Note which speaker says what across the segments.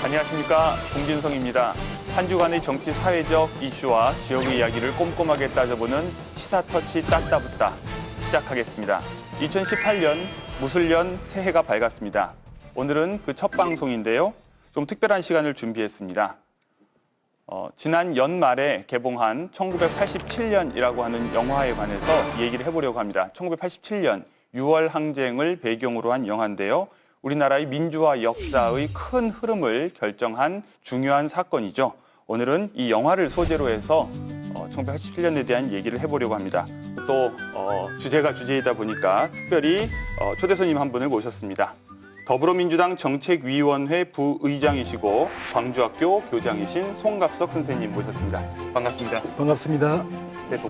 Speaker 1: 안녕하십니까, 공진성입니다. 한 주간의 정치 사회적 이슈와 지역의 이야기를 꼼꼼하게 따져보는 시사터치 짰다붙다 시작하겠습니다. 2018년 무술년 새해가 밝았습니다. 오늘은 그 첫 방송인데요. 좀 특별한 시간을 준비했습니다. 지난 연말에 개봉한 1987년이라고 하는 영화에 관해서 얘기를 해보려고 합니다. 1987년 6월 항쟁을 배경으로 한 영화인데요. 우리나라의 민주화 역사의 큰 흐름을 결정한 중요한 사건이죠. 오늘은 이 영화를 소재로 해서 1987년에 대한 얘기를 해보려고 합니다. 또 주제가 주제이다 보니까 특별히 초대 손님 한 분을 모셨습니다. 더불어민주당 정책위원회 부의장이시고 광주학교 교장이신 송갑석 선생님 모셨습니다. 반갑습니다.
Speaker 2: 반갑습니다.
Speaker 1: 네,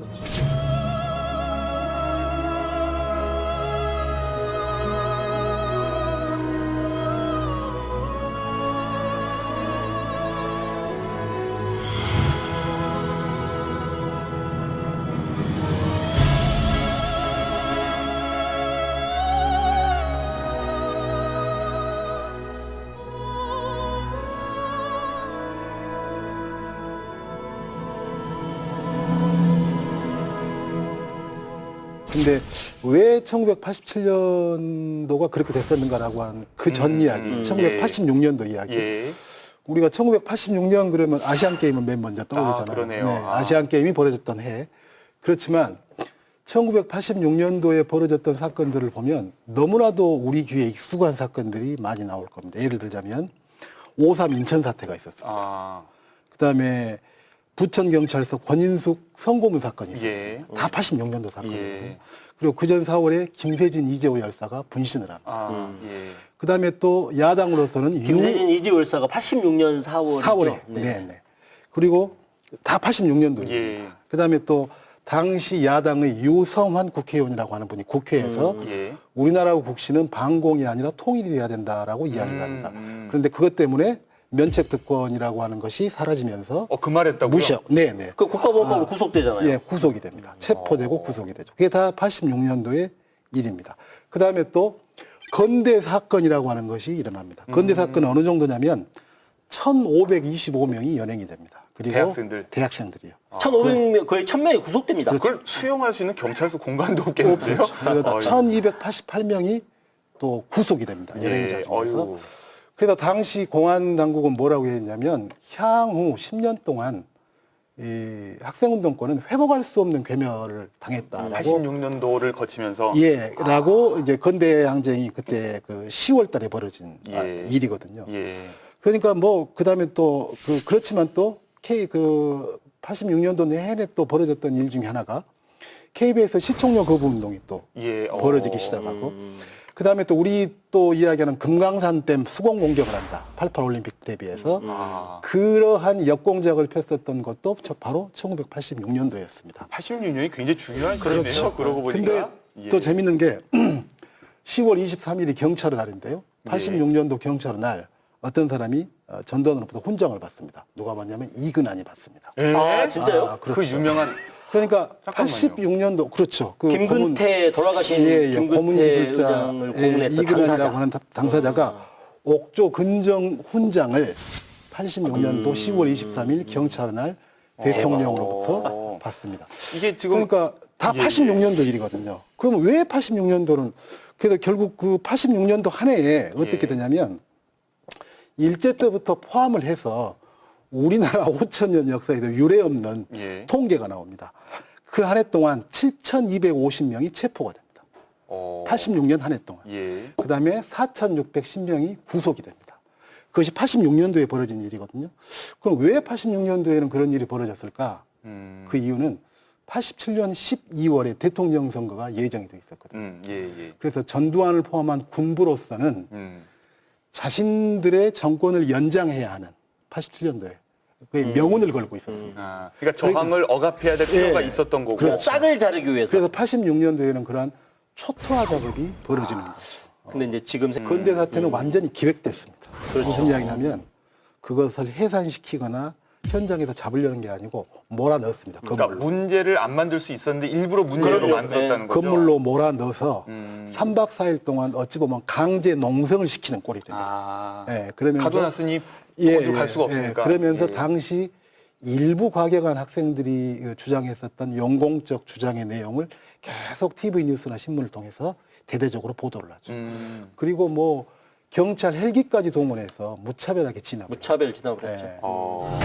Speaker 2: 근데 왜 1987년도가 그렇게 됐었는가라고 하는 그 전 이야기, 1986년도 이야기.
Speaker 1: 예.
Speaker 2: 우리가 1986년 그러면 아시안게임은 맨 먼저 떠오르잖아요.
Speaker 1: 그러네요.
Speaker 2: 네, 아시안게임이 벌어졌던 해. 그렇지만 1986년도에 벌어졌던 사건들을 보면 너무나도 우리 귀에 익숙한 사건들이 많이 나올 겁니다. 예를 들자면 5.3 인천 사태가 있었어요. 그다음에 부천경찰서 권인숙 성고문 사건이 있었어요.
Speaker 1: 예.
Speaker 2: 다 86년도 사건이거든요.
Speaker 1: 예.
Speaker 2: 그리고 그전 4월에 김세진 이재호 열사가 분신을 합니다.
Speaker 1: 예.
Speaker 2: 그다음에 또 야당으로서는
Speaker 3: 김세진 이재호 열사가 86년 4월이죠.
Speaker 2: 4월에. 네. 그리고 다 86년도입니다.
Speaker 1: 예.
Speaker 2: 그다음에 또 당시 야당의 유성환 국회의원이라고 하는 분이 국회에서
Speaker 1: 예.
Speaker 2: 우리나라의 국시는 반공이 아니라 통일이 돼야 된다라고 이야기를 합니다. 그런데 그것 때문에 면책특권이라고 하는 것이 사라지면서
Speaker 1: 그 말했다고요?
Speaker 2: 무시하고. 네네.
Speaker 3: 그 국가보안법으로 구속되잖아요.
Speaker 2: 예, 구속이 됩니다. 체포되고 구속이 되죠. 그게 다 86년도의 일입니다. 그 다음에 또 건대 사건이라고 하는 것이 일어납니다. 건대 사건은 어느 정도냐면 1,525명이 연행이 됩니다. 그리고 대학생들이요.
Speaker 3: 1,500명, 거의 1,000명이 구속됩니다.
Speaker 1: 그걸 수용할 수 있는 경찰서 공간도 없겠는데요?
Speaker 2: 1,288명이 또 구속이 됩니다. 연행자 중에서. 그래서 당시 공안 당국은 뭐라고 했냐면 향후 10년 동안 이 학생운동권은 회복할 수 없는 괴멸을 당했다라고.
Speaker 1: 86년도를 거치면서.
Speaker 2: 예, 라고 이제 건대 항쟁이 그때 그 10월 달에 벌어진 일이거든요.
Speaker 1: 예.
Speaker 2: 그러니까 뭐 그다음에 또 그렇지만 또 86년도 내내 또 벌어졌던 일 중에 하나가 KBS 시청료 거부 운동이 또 벌어지기 시작하고 그다음에 또 우리 또 이야기하는 금강산 댐 수공 공격을 한다. 88 올림픽 대비해서 그러한 역공작을 폈었던 것도 바로 1986년도였습니다.
Speaker 1: 86년이 굉장히 중요한 시기네요. 그러고 보니까.
Speaker 2: 근데 또 재밌는 게 10월 23일이 경찰의 날인데요. 86년도 경찰의 날 어떤 사람이 전두환으로부터 훈장을 받습니다. 누가 받냐면 이근한이 받습니다.
Speaker 3: 아, 진짜요?
Speaker 2: 그렇죠.
Speaker 1: 그 유명한.
Speaker 2: 그러니까
Speaker 1: 잠깐만요.
Speaker 2: 86년도 그렇죠. 그
Speaker 3: 김근태 돌아가신 김근태 의장을 고문했던
Speaker 2: 이근한이라고 하는 당사자가 옥조 근정 훈장을 86년도 10월 23일 경찰의 날 대통령으로부터 받습니다.
Speaker 1: 이게 지금
Speaker 2: 그러니까 다 86년도 일이거든요. 그러면 왜 86년도는 그래서 결국 그 86년도 한 해에 어떻게 되냐면 일제 때부터 포함을 해서 우리나라 5,000년 역사에도 유례없는 통계가 나옵니다. 그 한 해 동안 7,250명이 체포가 됩니다. 86년 한 해 동안. 그다음에 4,610명이 구속이 됩니다. 그것이 86년도에 벌어진 일이거든요. 그럼 왜 86년도에는 그런 일이 벌어졌을까? 그 이유는 87년 12월에 대통령 선거가 예정이 돼 있었거든요. 그래서 전두환을 포함한 군부로서는 자신들의 정권을 연장해야 하는 87년도에 그 명운을 걸고 있었습니다.
Speaker 1: 그러니까 저항을 억압해야 될 필요가 있었던 거고.
Speaker 3: 그렇죠. 싹을 자르기 위해서.
Speaker 2: 그래서 86년도에는 그러한 초토화 작업이 벌어지는 거죠.
Speaker 3: 근데 이제 지금
Speaker 2: 건대 사태는 완전히 기획됐습니다. 무슨 이야기냐면 그것을 해산시키거나 현장에서 잡으려는 게 아니고 몰아넣었습니다.
Speaker 1: 그러니까
Speaker 2: 건물로.
Speaker 1: 문제를 안 만들 수 있었는데 일부러 문제로
Speaker 3: 그럼요.
Speaker 1: 만들었다는 거죠.
Speaker 2: 건물로 몰아넣어서
Speaker 1: 음.
Speaker 2: 3박 4일 동안 어찌 보면 강제 농성을 시키는 꼴이 됩니다.
Speaker 1: 아,
Speaker 2: 예, 그러면서
Speaker 1: 가둬놨으니
Speaker 2: 예,
Speaker 1: 어디로 갈
Speaker 2: 예,
Speaker 1: 수가
Speaker 2: 예.
Speaker 1: 없으니까.
Speaker 2: 그러면서
Speaker 1: 예.
Speaker 2: 당시 일부 과격한 학생들이 주장했었던 용공적 주장의 내용을 계속 TV 뉴스나 신문을 통해서 대대적으로 보도를 하죠. 그리고 뭐 경찰 헬기까지 동원해서 무차별하게 진압을 해요.
Speaker 3: 무차별 진압을 했죠.
Speaker 2: 예.
Speaker 1: 어.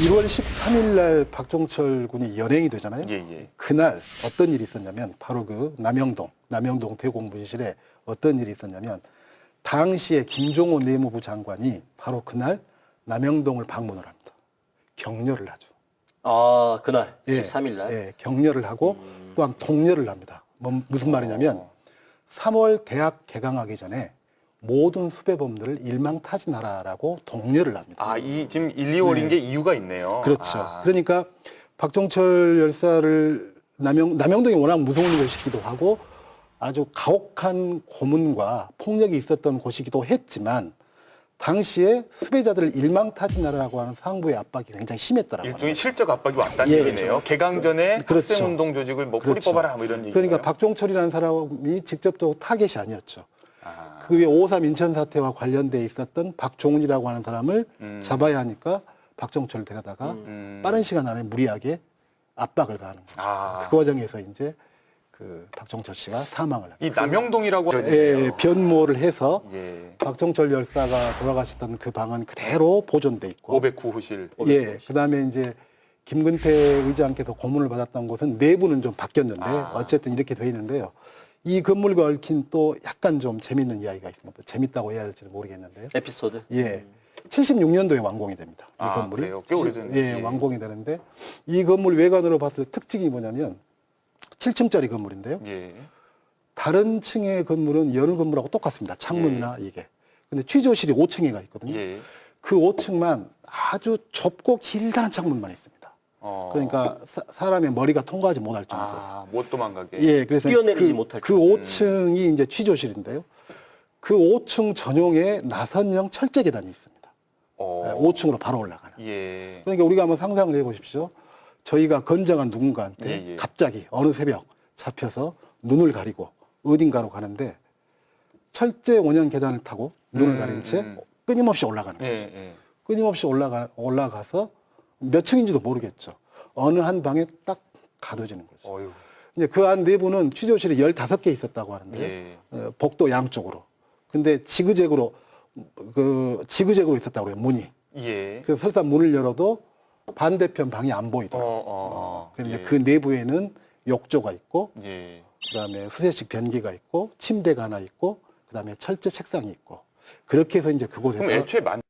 Speaker 2: 일 월 13일 날 박종철 군이 연행이 되잖아요.
Speaker 1: 예, 예.
Speaker 2: 그날 어떤 일이 있었냐면 바로 그 남영동 대공분실에 어떤 일이 있었냐면 당시에 김종호 내무부 장관이 바로 그날 남영동을 방문을 합니다. 격려를 하죠.
Speaker 3: 아, 그날
Speaker 2: 예,
Speaker 3: 13일 날.
Speaker 2: 예, 격려를 하고 또한 독려를 합니다. 무슨 말이냐면 3월 대학 개강하기 전에 모든 수배범들을 일망타진하라라고 독려를 합니다.
Speaker 1: 아, 이 지금 1, 2월인 게 이유가 있네요.
Speaker 2: 그렇죠.
Speaker 1: 아.
Speaker 2: 그러니까 박종철 열사를 남영동이 워낙 무서운 곳이기도 하고 아주 가혹한 고문과 폭력이 있었던 곳이기도 했지만 당시에 수배자들을 일망타진하라고 하는 상부의 압박이 굉장히 심했더라고요.
Speaker 1: 일종의 실적 압박이 왔다는
Speaker 2: 예,
Speaker 1: 얘기네요. 개강 전에
Speaker 2: 그렇죠.
Speaker 1: 학생운동 조직을 뭐 뿌리
Speaker 2: 그렇죠.
Speaker 1: 뽑아라 뭐 이런 얘기.
Speaker 2: 그러니까 박종철이라는 사람이 직접적으로 타겟이 아니었죠.
Speaker 1: 아.
Speaker 2: 그 위에 5.3 인천 사태와 관련돼 있었던 박종훈이라고 하는 사람을 잡아야 하니까 박종철을 데려다가 빠른 시간 안에 무리하게 압박을 가하는 거죠.
Speaker 1: 아.
Speaker 2: 그 과정에서 이제 그 박종철 씨가 사망을 합니다.
Speaker 1: 이 남영동이라고
Speaker 2: 예, 변모를 해서
Speaker 1: 예.
Speaker 2: 박종철 열사가 돌아가셨던 그 방은 그대로 보존돼 있고
Speaker 1: 509호실.
Speaker 2: 예, 그다음에 이제 김근태 의장께서 고문을 받았던 곳은 내부는 좀 바뀌었는데
Speaker 1: 아.
Speaker 2: 어쨌든 이렇게 돼 있는데요. 이 건물과 얽힌 또 약간 좀 재밌는 이야기가 있습니다. 재밌다고 해야 할지는 모르겠는데요.
Speaker 3: 에피소드.
Speaker 2: 예. 76년도에 완공이 됩니다. 이
Speaker 1: 아,
Speaker 2: 건물이.
Speaker 1: 그래요? 꽤 오래됐네.
Speaker 2: 예,
Speaker 1: 예.
Speaker 2: 완공이 되는데 이 건물 외관으로 봤을 때 특징이 뭐냐면 7층짜리 건물인데요.
Speaker 1: 예.
Speaker 2: 다른 층의 건물은 여느 건물하고 똑같습니다. 창문이나 이게. 근데 취조실이 5층에가 있거든요.
Speaker 1: 예.
Speaker 2: 그 5층만 아주 좁고 길다란 창문만 있습니다.
Speaker 1: 어.
Speaker 2: 그러니까 사람의 머리가 통과하지 못할 정도.
Speaker 1: 아, 못 도망가게.
Speaker 2: 예, 그래서
Speaker 3: 뛰어내리지
Speaker 2: 그,
Speaker 3: 못할
Speaker 2: 그 5층이 이제 취조실인데요. 그 5층 전용에 나선형 철제 계단이 있습니다.
Speaker 1: 어.
Speaker 2: 5층으로 바로 올라가는.
Speaker 1: 예.
Speaker 2: 그러니까 우리가 한번 상상을 해보십시오. 저희가 건장한 누군가한테
Speaker 1: 예, 예.
Speaker 2: 갑자기 어느 새벽 잡혀서 눈을 가리고 어딘가로 가는데 철제 원형 계단을 타고 눈을 가린 채 끊임없이 올라가는 거죠.
Speaker 1: 예, 예.
Speaker 2: 끊임없이 올라가서 몇 층인지도 모르겠죠. 어느 한 방에 딱 가둬지는 거죠.
Speaker 1: 어휴.
Speaker 2: 이제 그 안 내부는 취조실이 15개 있었다고 하는데
Speaker 1: 예.
Speaker 2: 복도 양쪽으로. 근데 지그재그로 있었다고 그래요. 문이.
Speaker 1: 예.
Speaker 2: 그래서 설사 문을 열어도 반대편 방이 안 보이더라고요. 그런데
Speaker 1: 예.
Speaker 2: 그 내부에는 욕조가 있고
Speaker 1: 예.
Speaker 2: 그다음에 수세식 변기가 있고 침대가 하나 있고 그다음에 철제 책상이 있고 그렇게 해서 이제 그곳에서
Speaker 1: 그럼 애초에